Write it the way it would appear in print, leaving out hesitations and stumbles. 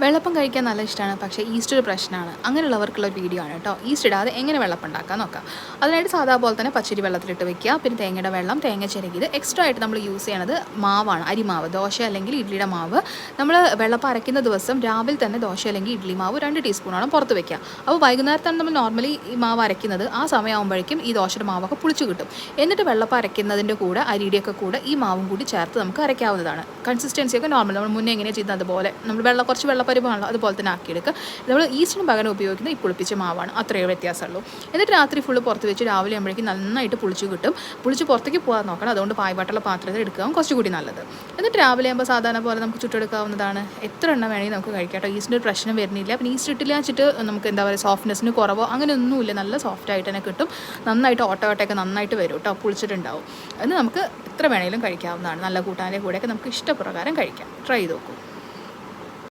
വെള്ളപ്പം കഴിക്കാൻ നല്ല ഇഷ്ടമാണ്, പക്ഷേ ഈസ്റ്റ് ഒരു പ്രശ്നമാണ്. അങ്ങനെയുള്ളവർക്കുള്ള ഒരു വീഡിയോ ആണ് കേട്ടോ. ഈസ്റ്റ് ഇടാതെ എങ്ങനെ വെള്ളപ്പം ഉണ്ടാക്കാൻ നോക്കാം. അതിനായിട്ട് സാധാ പോലെ തന്നെ പച്ചരി വെള്ളത്തിലിട്ട് വെക്കുക. പിന്നെ തേങ്ങയുടെ വെള്ളം, തേങ്ങ ചിരകിയത്. എക്സ്ട്രാ ആയിട്ട് നമ്മൾ യൂസ് ചെയ്യണത് മാവാണ്, അരിമാവ്. ദോശ അല്ലെങ്കിൽ ഇഡ്ലിയുടെ മാവ് നമ്മൾ വെള്ളപ്പം അരയ്ക്കുന്ന ദിവസം രാവിലെ തന്നെ ദോശ അല്ലെങ്കിൽ ഇഡ്ലി മാവ് 2 ടീസ്പൂണോളം പുറത്ത് വെക്കുക. അപ്പോൾ വൈകുന്നേരത്താണ് നമ്മൾ നോർമലി ഈ മാവ് അരയ്ക്കുന്നത്. ആ സമയമാകുമ്പോഴേക്കും ഈ ദോശയുടെ മാവൊക്കെ പുളിച്ച് കിട്ടും. എന്നിട്ട് വെള്ളപ്പം അരയ്ക്കുന്നതിൻ്റെ കൂടെ അരിയുടെയൊക്കെ കൂടെ ഈ മാവും കൂടി ചേർത്ത് നമുക്ക് അരയ്ക്കാവുന്നതാണ്. കൺസിസ്റ്റൻസിയൊക്കെ നോർമൽ നമ്മൾ മുന്നേ എങ്ങനെ ചെയ്യുന്നത് അതുപോലെ നമ്മൾ കുറച്ച് വെള്ളപ്പരിവാണല്ലോ അതുപോലെ തന്നെ ആക്കിയെടുക്കുക. നമ്മൾ ഈസ്റ്റിന് പകരം ഉപയോഗിക്കുന്ന ഈ പുളിപ്പിച്ച മാവാണ്, അത്രയേ വ്യത്യാസമുള്ളൂ. എന്നിട്ട് രാത്രി ഫുള്ള് പുറത്ത് വെച്ച് രാവിലെ ആകുമ്പോഴേക്കും നന്നായിട്ട് പുളിച്ച് കിട്ടും. പുളിച്ച് പുറത്തേക്ക് പോകാൻ നോക്കണം, അതുകൊണ്ട് പായ്പാട്ടുള്ള പാത്രത്തിൽ എടുക്കുക കുറച്ചുകൂടി നല്ലത്. എന്നിട്ട് രാവിലെ ആകുമ്പോൾ സാധാരണ പോലെ നമുക്ക് ചുട്ടെടുക്കാവുന്നതാണ്. എത്ര എണ്ണം വേണമെങ്കിൽ നമുക്ക് കഴിക്കാം കേട്ടോ. ഈസ്റ്റിൻ്റെ ഒരു പ്രശ്നം വരുന്നില്ല. പിന്നെ ഈസ്റ്റ് ഇട്ടില്ല വെച്ചിട്ട് നമുക്ക് എന്താ പറയുക സോഫ്റ്റ്നെസ്സിന് കുറവോ അങ്ങനെയൊന്നുമില്ല, നല്ല സോഫ്റ്റ് ആയിട്ട് തന്നെ കിട്ടും. നന്നായിട്ട് ഓട്ടോട്ടൊക്കെ നന്നായിട്ട് വരും കേട്ടോ, പുളിച്ചിട്ടുണ്ടാവും. എന്ന് നമുക്ക് എത്ര വേണമെങ്കിലും കഴിക്കാവുന്നതാണ്. നല്ല കൂട്ടാൻ്റെ കൂടെയൊക്കെ നമുക്ക് ഇഷ്ടപ്രകാരം കഴിക്കാം. ട്രൈ ചെയ്ത് നോക്കൂ.